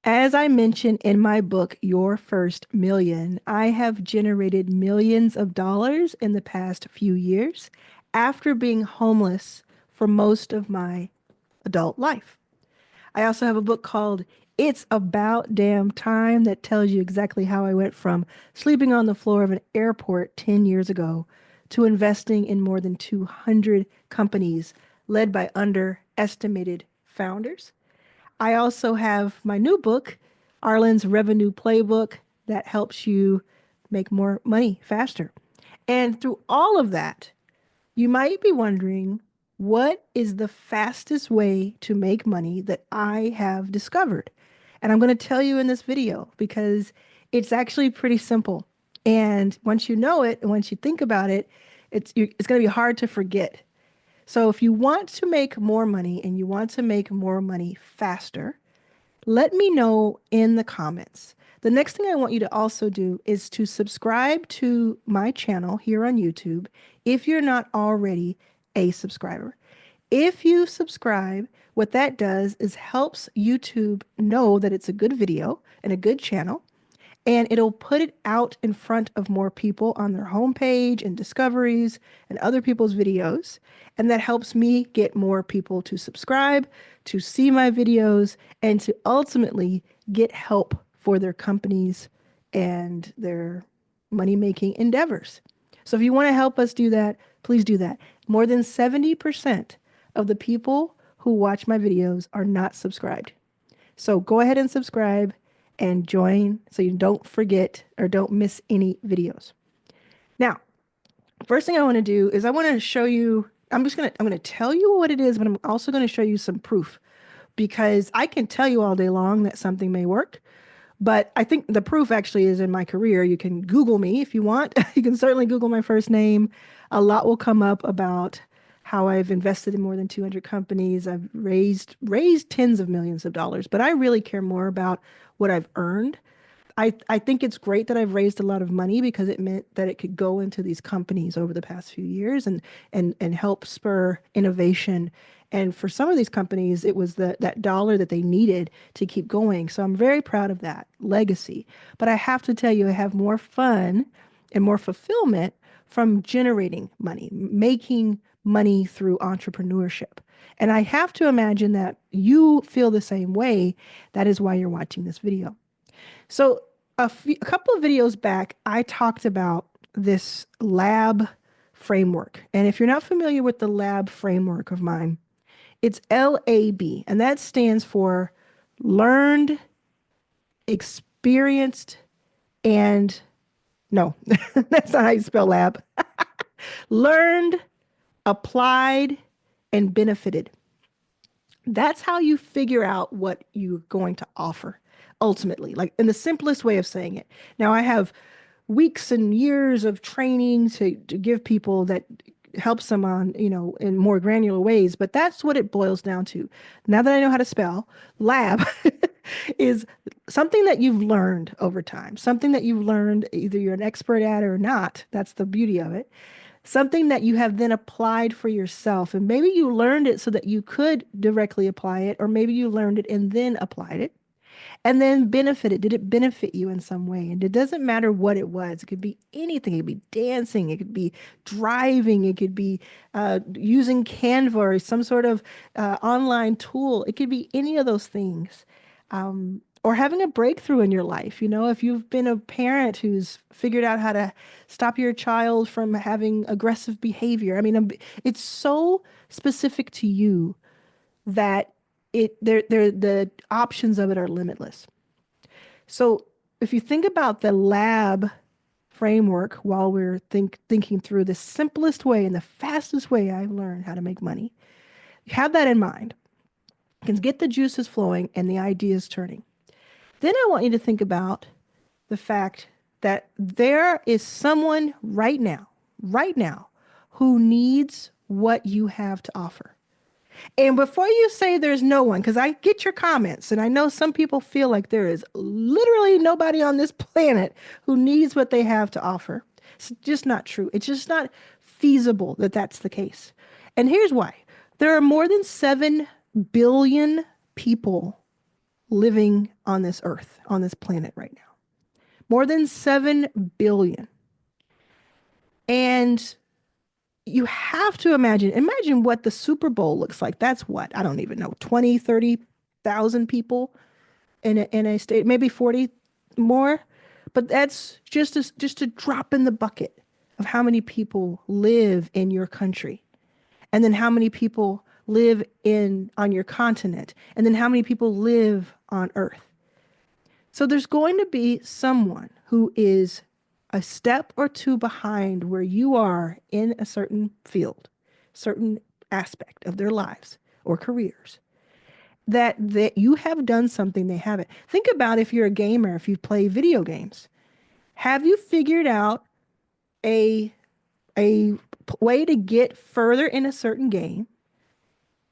As I mentioned in my book, Your First Million, I have generated millions of dollars in the past few years after being homeless for most of my adult life. I also have a book called It's About Damn Time that tells you exactly how I went from sleeping on the floor of an airport 10 years ago to investing in more than 200 companies led by underestimated founders. I also have my new book, Arlan's Revenue Playbook, that helps you make more money faster. And through all of that, you might be wondering, what is the fastest way to make money that I have discovered? And I'm going to tell you in this video because it's actually pretty simple. And once you know it and once you think about it, it's going to be hard to forget. So if you want to make more money and you want to make more money faster, let me know in the comments. The next thing I want you to also do is to subscribe to my channel here on YouTube if you're not already a subscriber. If you subscribe, what that does is helps YouTube know that it's a good video and a good channel, and it'll put it out in front of more people on their homepage and discoveries and other people's videos. And that helps me get more people to subscribe, to see my videos, and to ultimately get help for their companies and their money making endeavors. So if you want to help us do that, please do that. More than 70% of the people who watch my videos are not subscribed. So go ahead and subscribe and join so you don't forget or don't miss any videos. Now, first thing I want to do is I want to show you, I'm going to tell you what it is, but I'm also going to show you some proof because I can tell you all day long that something may work, but I think the proof actually is in my career. You can Google me if you want. You can certainly Google my first name. A lot will come up about how I've invested in more than 200 companies. I've raised tens of millions of dollars, but I really care more about what I've earned. I think it's great that I've raised a lot of money because it meant that it could go into these companies over the past few years and help spur innovation. And for some of these companies, it was that dollar that they needed to keep going. So I'm very proud of that legacy. But I have to tell you, I have more fun and more fulfillment from generating money, making money through entrepreneurship. And I have to imagine that you feel the same way. That is why you're watching this video. So a couple of videos back, I talked about this lab framework. And if you're not familiar with the lab framework of mine, it's LAB, and that stands for learned, experienced, and no, that's not how you spell lab. Learned, applied, and benefited. That's how you figure out what you're going to offer ultimately, like in the simplest way of saying it. Now, I have weeks and years of training to give people that helps them on, in more granular ways, but that's what it boils down to. Now that I know how to spell, lab is something that you've learned over time, something that you've learned either you're an expert at or not. That's the beauty of it. Something that you have then applied for yourself. And maybe you learned it so that you could directly apply it, or maybe you learned it and then applied it and then benefited. Did it benefit you in some way? And it doesn't matter what it was. It could be anything. It could be dancing. It could be driving. It could be using Canva or some sort of online tool. It could be any of those things. Or having a breakthrough in your life. If you've been a parent who's figured out how to stop your child from having aggressive behavior. I mean, it's so specific to you that the options of it are limitless. So if you think about the lab framework while we're thinking through the simplest way and the fastest way I've learned how to make money, have that in mind. You can get the juices flowing and the ideas turning. Then I want you to think about the fact that there is someone right now, who needs what you have to offer. And before you say there's no one, because I get your comments, and I know some people feel like there is literally nobody on this planet who needs what they have to offer. It's just not true. It's just not feasible that that's the case. And here's why. There are more than 7 billion people living on this earth, on this planet right now. More than 7 billion. And you have to imagine what the Super Bowl looks like. That's what, I don't even know, 20, 30,000 people in a state, maybe 40 more. But that's just a drop in the bucket of how many people live in your country. And then how many people live on your continent. And then how many people live on Earth. So there's going to be someone who is a step or two behind where you are in a certain field, certain aspect of their lives or careers, that you have done something they haven't. Think about if you're a gamer, if you play video games. Have you figured out a way to get further in a certain game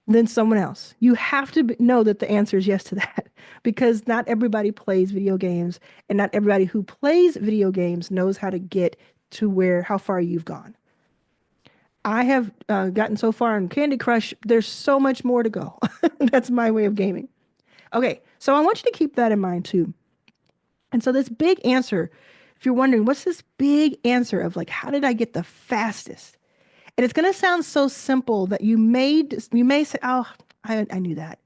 than someone else? You have to know that the answer is yes to that because not everybody plays video games and not everybody who plays video games knows how to get to how far you've gone. I have gotten so far in Candy Crush. There's so much more to go. That's my way of gaming. Okay, so I want you to keep that in mind too. And so this big answer, if you're wondering, what's this big answer of like, how did I get the fastest? And it's going to sound so simple that you may say, oh, I knew that.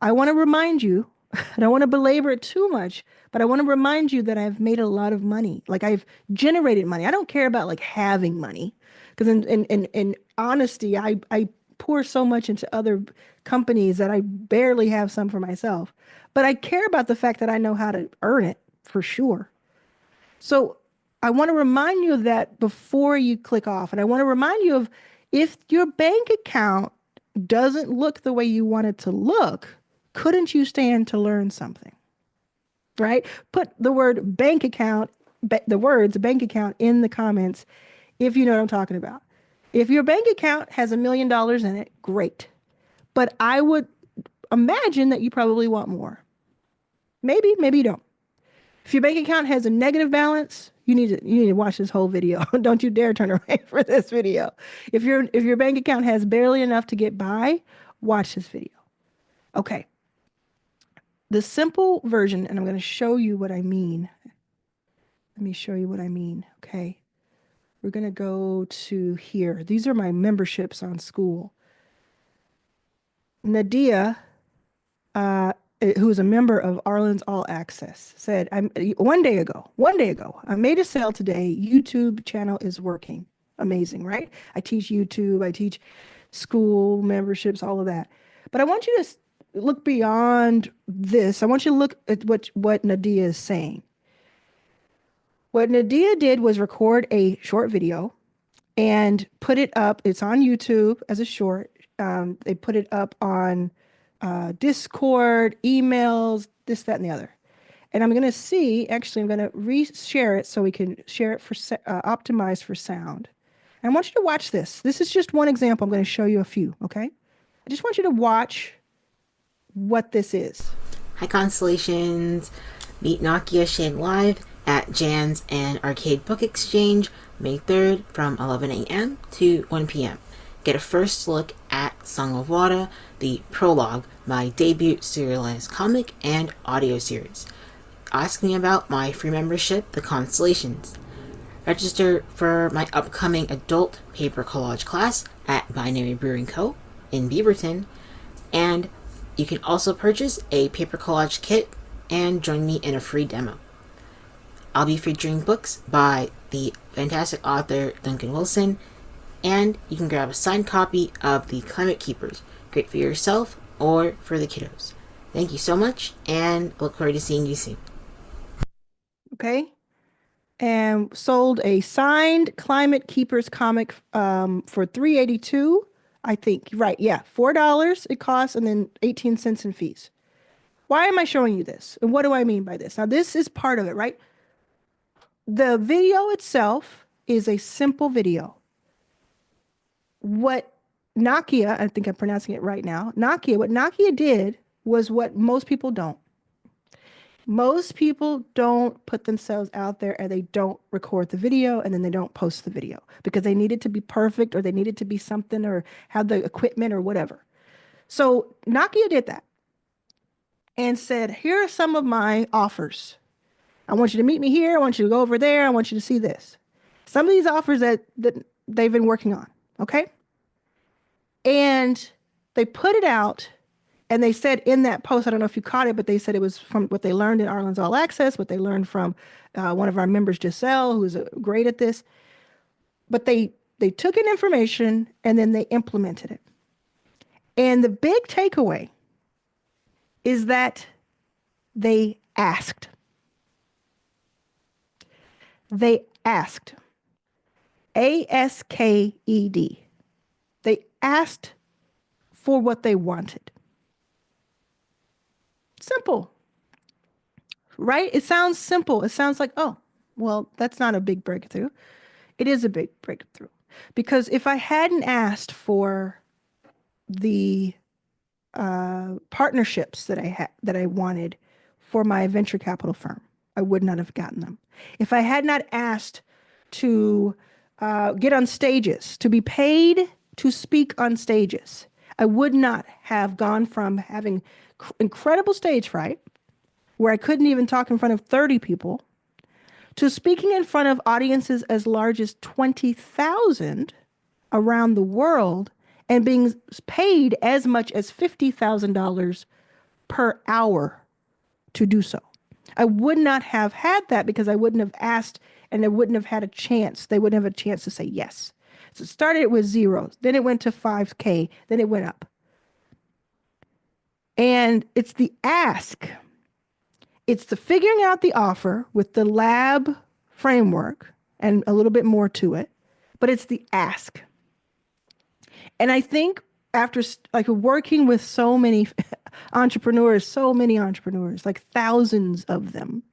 I want to remind you, I don't want to belabor it too much, but I want to remind you that I've made a lot of money. Like I've generated money. I don't care about like having money because in honesty, I pour so much into other companies that I barely have some for myself. But I care about the fact that I know how to earn it for sure. So I want to remind you of that before you click off. And I want to remind you of if your bank account doesn't look the way you want it to look, couldn't you stand to learn something? Right? Put the word bank account, the words bank account in the comments if you know what I'm talking about. If your bank account has $1 million in it, great. But I would imagine that you probably want more. Maybe you don't. If your bank account has a negative balance, you need to watch this whole video. Don't you dare turn away for this video. If your bank account has barely enough to get by, watch this video. Okay. The simple version, and I'm going to show you what I mean. Let me show you what I mean. Okay. We're going to go to here. These are my memberships on school. Nadia, who is a member of Arlan's All Access, said, one day ago, I made a sale today. YouTube channel is working. Amazing, right? I teach YouTube, I teach school memberships, all of that. But I want you to look beyond this. I want you to look at what Nadia is saying. What Nadia did was record a short video and put it up. It's on YouTube as a short. They put it up on Discord, emails, this, that, and the other. And I'm going to re-share it so we can share it for optimized for sound. And I want you to watch this. This is just one example. I'm going to show you a few, okay? I just want you to watch what this is. Hi, Constellations. Meet Nakia Shin live at Jan's and Arcade Book Exchange May 3rd from 11 a.m. to 1 p.m. Get a first look at Song of Water, the prologue, my debut serialized comic and audio series. Ask me about my free membership, The Constellations. Register for my upcoming adult paper collage class at Binary Brewing Co. in Beaverton. And you can also purchase a paper collage kit and join me in a free demo. I'll be featuring books by the fantastic author Duncan Wilson, and you can grab a signed copy of The Climate Keepers, great for yourself or for the kiddos. Thank you so much, and look forward to seeing you soon. Okay. And sold a signed Climate Keepers comic for $3.82, I think. Right, yeah. $4 it costs, and then 18 cents in fees. Why am I showing you this? And what do I mean by this? Now, this is part of it, right? The video itself is a simple video. What Nakia, I think I'm pronouncing it right now, what Nakia did was what most people don't. Most people don't put themselves out there and they don't record the video and then they don't post the video because they need it to be perfect or they need it to be something or have the equipment or whatever. So Nakia did that. and said, here are some of my offers. I want you to meet me here. I want you to go over there. I want you to see this. Some of these offers that they've been working on. Okay. And they put it out and they said in that post, I don't know if you caught it, but they said it was from what they learned in Arlan's All Access, what they learned from one of our members, Giselle, who's great at this. But they took in information and then they implemented it. And the big takeaway is that they asked. They asked. ASKED. They asked for what they wanted. Simple, right? It sounds simple. It sounds like, oh, well, that's not a big breakthrough. It is a big breakthrough. Because if I hadn't asked for the partnerships that I wanted for my venture capital firm, I would not have gotten them. If I had not asked to get on stages, to be paid to speak on stages, I would not have gone from having incredible stage fright, where I couldn't even talk in front of 30 people, to speaking in front of audiences as large as 20,000 around the world and being paid as much as $50,000 per hour to do so. I would not have had that because I wouldn't have asked and I wouldn't have had a chance. They wouldn't have a chance to say yes. So it started with zeros, then it went to 5K, then it went up. And it's the ask. It's the figuring out the offer with the lab framework and a little bit more to it, but it's the ask. And I think after like working with so many entrepreneurs, like thousands of them,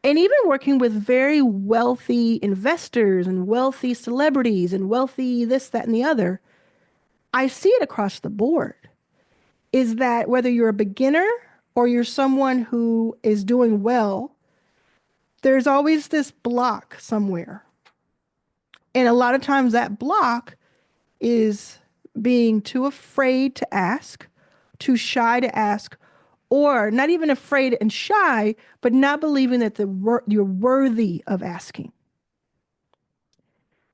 and even working with very wealthy investors and wealthy celebrities and wealthy this, that, and the other, I see it across the board. Is that whether you're a beginner or you're someone who is doing well, there's always this block somewhere. And a lot of times that block is being too afraid to ask, too shy to ask, or not even afraid and shy, but not believing that you're worthy of asking.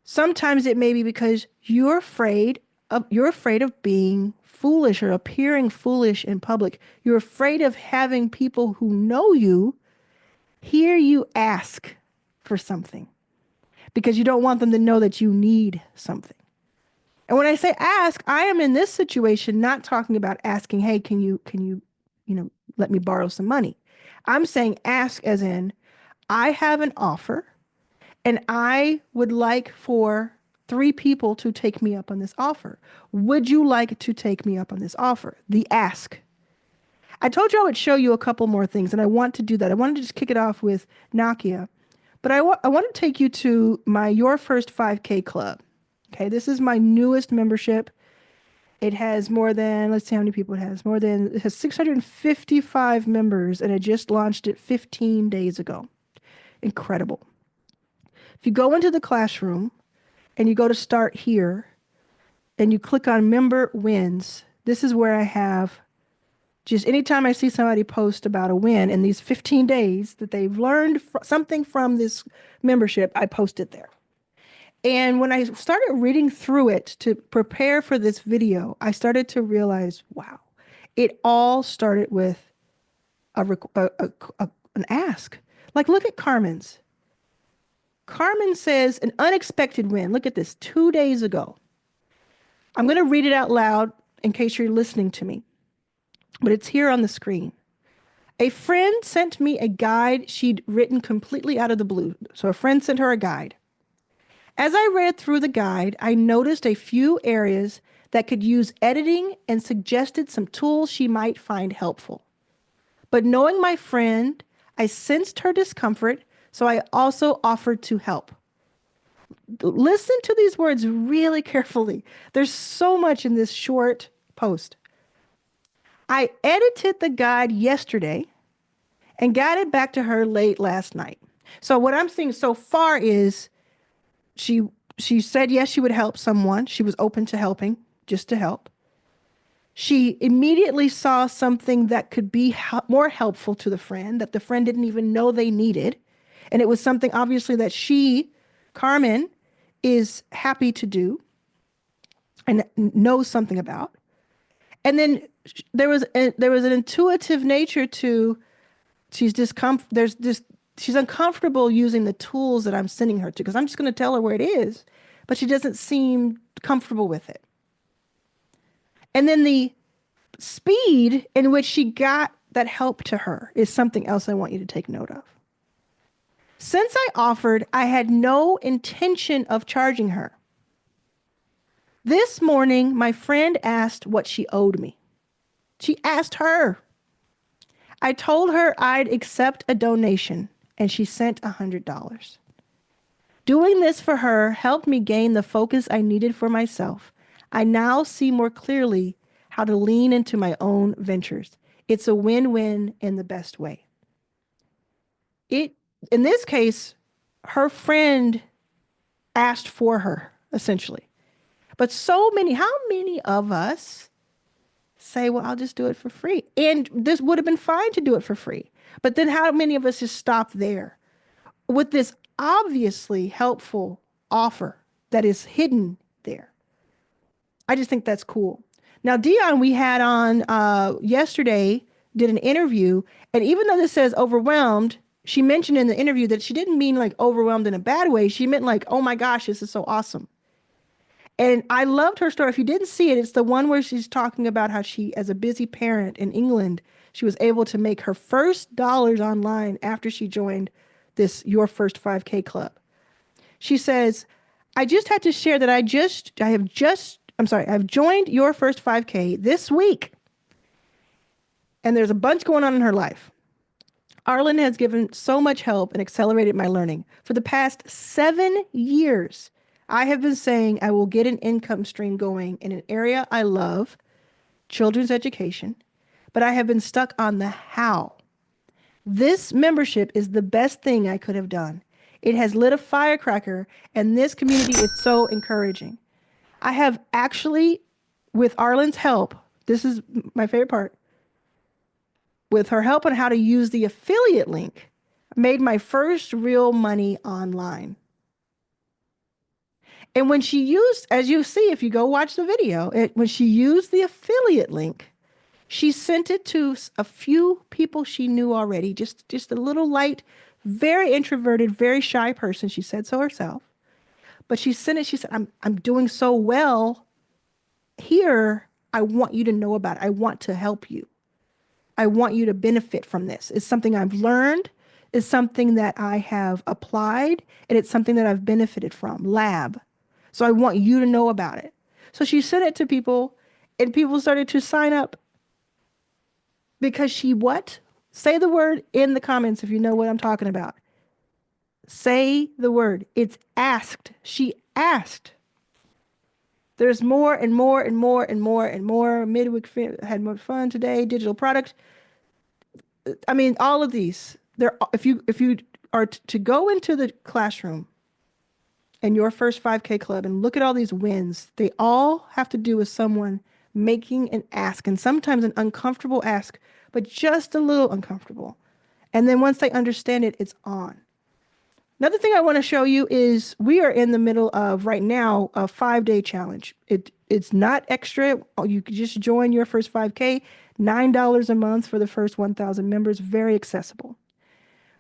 Sometimes it may be because you're afraid of being foolish or appearing foolish in public. You're afraid of having people who know you hear you ask for something because you don't want them to know that you need something. And when I say ask, I am in this situation not talking about asking, hey, can you, let me borrow some money. I'm saying ask as in, I have an offer and I would like for 3 people to take me up on this offer. Would you like to take me up on this offer? The ask. I told you I would show you a couple more things, and I want to do that. I wanted to just kick it off with Nokia, but I want to take you to my Your First 5K Club. Okay, this is my newest membership. It has more than, let's see how many people it has. It has 655 members, and I just launched it 15 days ago. Incredible. If you go into the classroom and you go to start here and you click on member wins, this is where I have just anytime I see somebody post about a win in these 15 days that they've learned something from this membership, I post it there. And when I started reading through it to prepare for this video, I started to realize, wow, it all started with an ask. Like, look at Carmen's. Carmen says an unexpected win. Look at this, 2 days ago. I'm going to read it out loud in case you're listening to me, but it's here on the screen. A friend sent me a guide she'd written completely out of the blue. So a friend sent her a guide. As I read through the guide, I noticed a few areas that could use editing and suggested some tools she might find helpful. But knowing my friend, I sensed her discomfort, so I also offered to help. Listen to these words really carefully. There's so much in this short post. I edited the guide yesterday and got it back to her late last night. So what I'm seeing so far is she said yes, she would help someone. She was open to helping, just to help. She immediately saw something that could be more helpful to the friend that the friend didn't even know they needed. And it was something obviously that she, Carmen, is happy to do and knows something about. And then there was an intuitive nature to she's she's uncomfortable using the tools that I'm sending her to because I'm just going to tell her where it is, but she doesn't seem comfortable with it. And then the speed in which she got that help to her is something else I want you to take note of. Since I offered, I had no intention of charging her. This morning, my friend asked what she owed me. She asked her. I told her I'd accept a donation, and she sent $100. Doing this for her helped me gain the focus I needed for myself. I now see more clearly how to lean into my own ventures. It's a win-win in the best way. In this case, her friend asked for her, essentially. But how many of us say, well, I'll just do it for free? And this would have been fine to do it for free. But then how many of us just stop there with this obviously helpful offer that is hidden there? I just think that's cool. Now, Dion, we had on yesterday, did an interview. And even though this says overwhelmed, she mentioned in the interview that she didn't mean like overwhelmed in a bad way. She meant like, oh my gosh, this is so awesome. And I loved her story. If you didn't see it, it's the one where she's talking about how she, as a busy parent in England, she was able to make her first dollars online after she joined this Your First 5K club. She says, I just had to share that I've joined Your First 5K this week. And there's a bunch going on in her life. Arlan has given so much help and accelerated my learning. For the past 7 years, I have been saying I will get an income stream going in an area I love, children's education, but I have been stuck on the how. This membership is the best thing I could have done. It has lit a firecracker, and this community is so encouraging. I have actually, with Arlan's help, this is my favorite part, with her help on how to use the affiliate link, made my first real money online. And when she used, as you see, if you go watch the video, when she used the affiliate link, she sent it to a few people she knew already, just a little light, very introverted, very shy person. She said so herself. But she sent it, she said, I'm doing so well here. I want you to know about it. I want to help you. I want you to benefit from this. It's something I've learned. It's something that I have applied, and it's something that I've benefited from. Lab. So I want you to know about it. So she sent it to people, and people started to sign up because she what? Say the word in the comments if you know what I'm talking about. Say the word. It's asked. She asked. There's more and more and more and more and more. Midweek had more fun today. Digital product. I mean, all of these. If you are to go into the classroom and Your First 5K club and look at all these wins, they all have to do with someone making an ask, and sometimes an uncomfortable ask, but just a little uncomfortable. And then once they understand it, it's on. Another thing I want to show you is we are in the middle of, right now, a 5-day challenge. It's not extra. You can just join Your First 5K, $9 a month for the first 1,000 members, very accessible.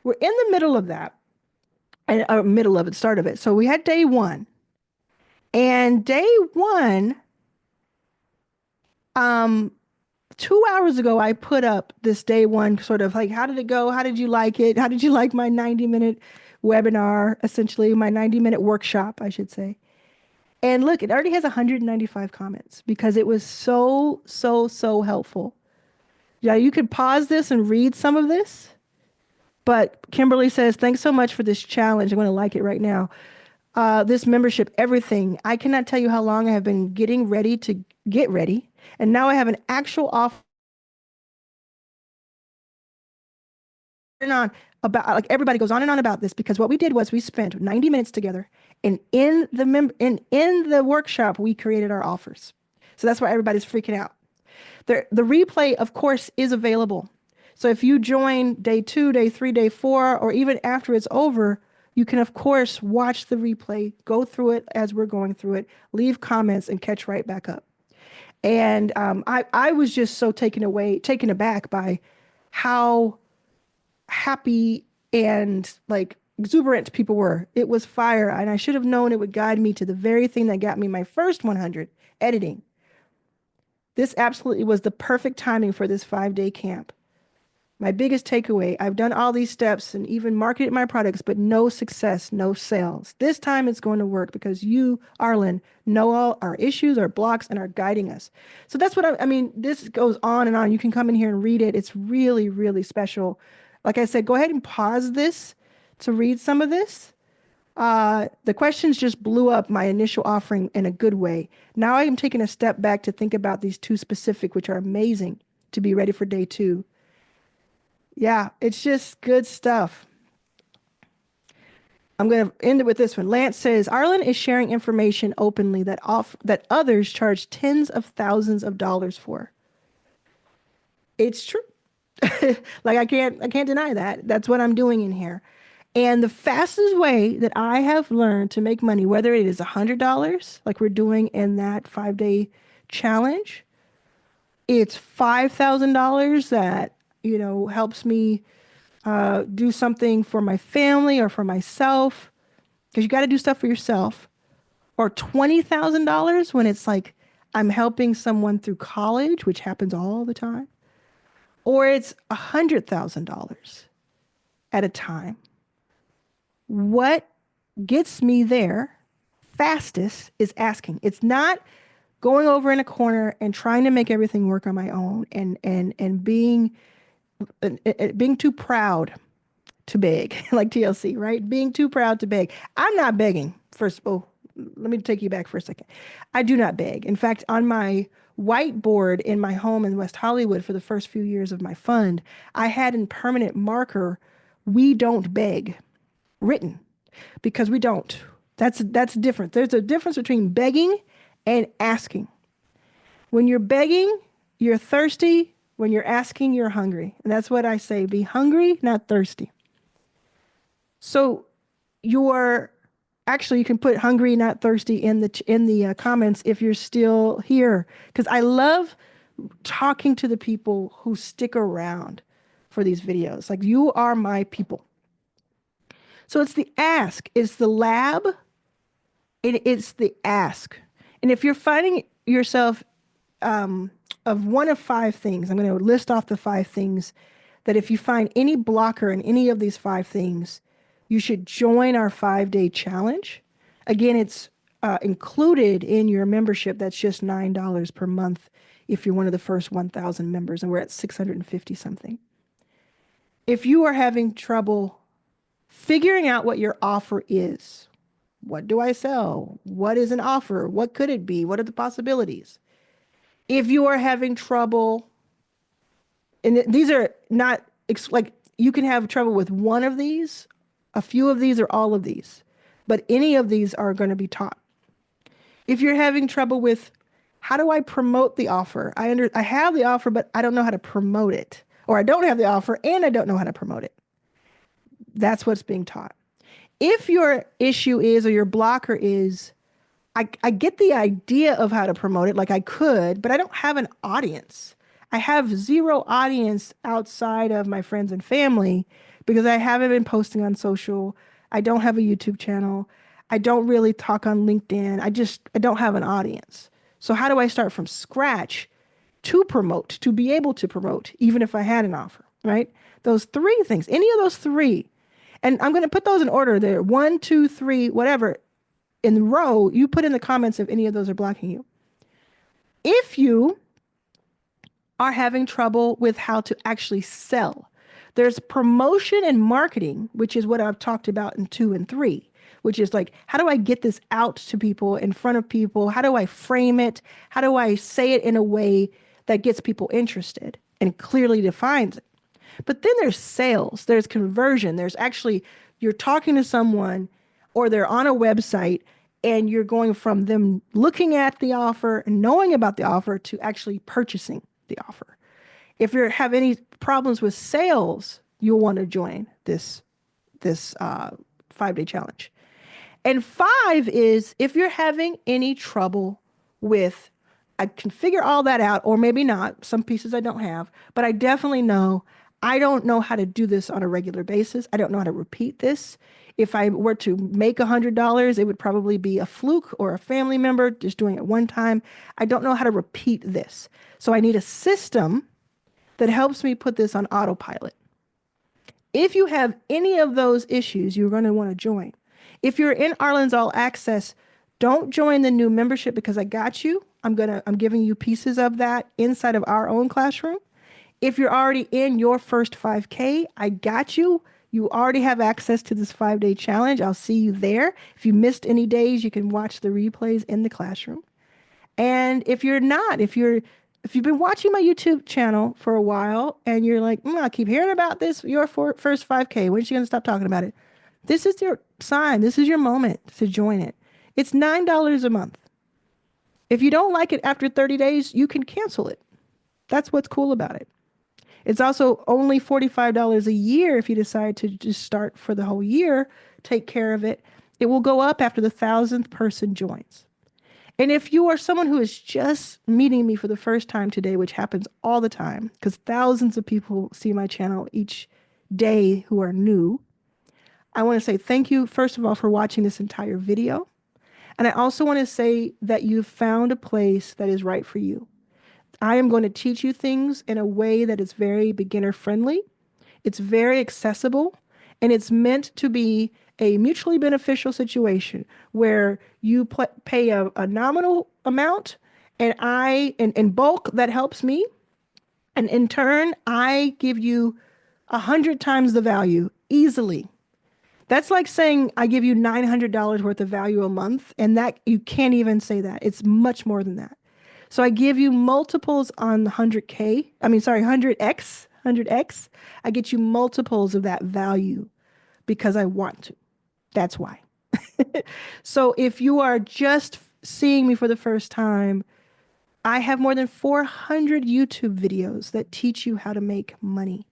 We're in the middle of that, and start of it. So we had day one. And day one, 2 hours ago, I put up this day one sort of like, how did it go? How did you like it? How did you like my 90-minute webinar, essentially my 90-minute workshop, I should say. And look, it already has 195 comments because it was so, so, so helpful. Yeah, you could pause this and read some of this. But Kimberly says, thanks so much for this challenge. I'm going to like it right now. This membership, everything. I cannot tell you how long I have been getting ready to get ready. And now I have an actual offer on about, like, everybody goes on and on about this, because what we did was we spent 90 minutes together, and in the workshop we created our offers. So that's why everybody's freaking out. The replay, of course, is available. So if you join day 2, day 3, day 4, or even after it's over, you can, of course, watch the replay, go through it as we're going through it, leave comments, and catch right back up. And I was just so taken aback by how happy and like exuberant people were. It was fire. And I should have known it would guide me to the very thing that got me my first 100, editing. This absolutely was the perfect timing for this 5-day camp. My biggest takeaway, I've done all these steps and even marketed my products, but no success, no sales. This time it's going to work because you, Arlan, know all our issues, our blocks, and are guiding us. So that's what I mean, this goes on and on. You can come in here and read it. It's really, really special. Like I said, go ahead and pause this to read some of this. The questions just blew up my initial offering in a good way. Now I am taking a step back to think about these 2 specific, which are amazing to be ready for day 2. Yeah, it's just good stuff. I'm going to end it with this one. Lance says, Arlan is sharing information openly that others charge tens of thousands of dollars for. It's true. Like I can't deny that. That's what I'm doing in here. And the fastest way that I have learned to make money, whether it is $100, like we're doing in that 5-day challenge, it's $5,000 that, helps me do something for my family or for myself, because you got to do stuff for yourself, or $20,000 when it's like I'm helping someone through college, which happens all the time, or it's $100,000 at a time. What gets me there fastest is asking. It's not going over in a corner and trying to make everything work on my own and being too proud to beg, like TLC, right? Being too proud to beg. I'm not begging. First, let me take you back for a second. I do not beg. In fact, on my whiteboard in my home in West Hollywood for the first few years of my fund, I had in permanent marker, "We don't beg," written, because we don't. That's different. There's a difference between begging and asking. When you're begging, you're thirsty. When you're asking, you're hungry. And that's what I say. Be hungry, not thirsty. So you're actually, you can put hungry, not thirsty in the comments if you're still here, because I love talking to the people who stick around for these videos. Like, you are my people. So it's the ask, it's the lab, and it's the ask. And if you're finding yourself of one of 5 things, I'm going to list off the 5 things that if you find any blocker in any of these 5 things, you should join our 5-day challenge. Again, it's included in your membership. That's just $9 per month if you're one of the first 1,000 members, and we're at 650 something. If you are having trouble figuring out what your offer is, what do I sell? What is an offer? What could it be? What are the possibilities? If you are having trouble, and these are not like, you can have trouble with one of these, a few of these, or all of these, but any of these are going to be taught. If you're having trouble with, how do I promote the offer? I have the offer, but I don't know how to promote it. Or I don't have the offer and I don't know how to promote it. That's what's being taught. If your issue is, or your blocker is, I get the idea of how to promote it, like I could, but I don't have an audience. I have 0 audience outside of my friends and family because I haven't been posting on social. I don't have a YouTube channel. I don't really talk on LinkedIn. I don't have an audience. So how do I start from scratch to promote, to be able to promote, even if I had an offer, right? Those 3 things, any of those 3. And I'm going to put those in order there. 1, 2, 3, whatever. In the row, you put in the comments if any of those are blocking you. If you are having trouble with how to actually sell, there's promotion and marketing, which is what I've talked about in 2 and 3, which is like, how do I get this out to people, in front of people? How do I frame it? How do I say it in a way that gets people interested and clearly defines it? But then there's sales, there's conversion, there's actually, you're talking to someone or they're on a website and you're going from them looking at the offer and knowing about the offer to actually purchasing. the offer. If you have any problems with sales, you'll want to join this 5 day challenge. And five is if you're having any trouble with, I can figure all that out, or maybe not. Some pieces I don't have, but I definitely know I don't know how to do this on a regular basis. I don't know how to repeat this. If I were to make $100, it would probably be a fluke or a family member just doing it one time. I don't know how to repeat this. So I need a system that helps me put this on autopilot. If you have any of those issues, you're going to want to join. If you're in Arlan's All Access, don't join the new membership because I got you. I'm giving you pieces of that inside of our own classroom. If you're already in your first 5K, I got you. You already have access to this 5 day challenge. I'll see you there. If you missed any days, you can watch the replays in the classroom. And if you're not, if you've been watching my YouTube channel for a while and you're like, I keep hearing about this, your first 5K, when are you going to stop talking about it? This is your sign. This is your moment to join it. It's $9 a month. If you don't like it after 30 days, you can cancel it. That's what's cool about it. It's also only $45 a year if you decide to just start for the whole year, take care of it. It will go up after the 1,000th person joins. And if you are someone who is just meeting me for the first time today, which happens all the time, because thousands of people see my channel each day who are new, I want to say thank you, first of all, for watching this entire video. And I also want to say that you've found a place that is right for you. I am going to teach you things in a way that is very beginner friendly. It's very accessible, and it's meant to be a mutually beneficial situation where you pay a nominal amount and in bulk, that helps me. And in turn, I give you 100 times the value easily. That's like saying I give you $900 worth of value a month, and that you can't even say that. It's much more than that. So I give you multiples on 100K. I mean, sorry, 100X, 100X. I get you multiples of that value because I want to. That's why. So if you are just seeing me for the first time, I have more than 400 YouTube videos that teach you how to make money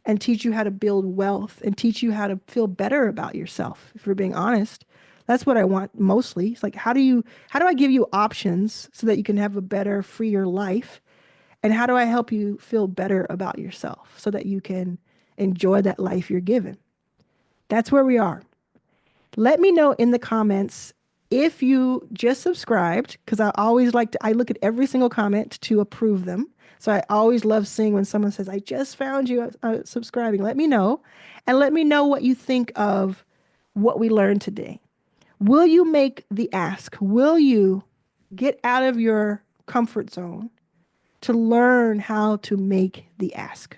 and teach you how to build wealth and teach you how to feel better about yourself. If we're being honest, that's what I want mostly. It's like, how do I give you options so that you can have a better, freer life? And how do I help you feel better about yourself so that you can enjoy that life you're given? That's where we are. Let me know in the comments if you just subscribed, because I look at every single comment to approve them. So I always love seeing when someone says, I just found you subscribing. Let me know. And let me know what you think of what we learned today. Will you make the ask? Will you get out of your comfort zone to learn how to make the ask?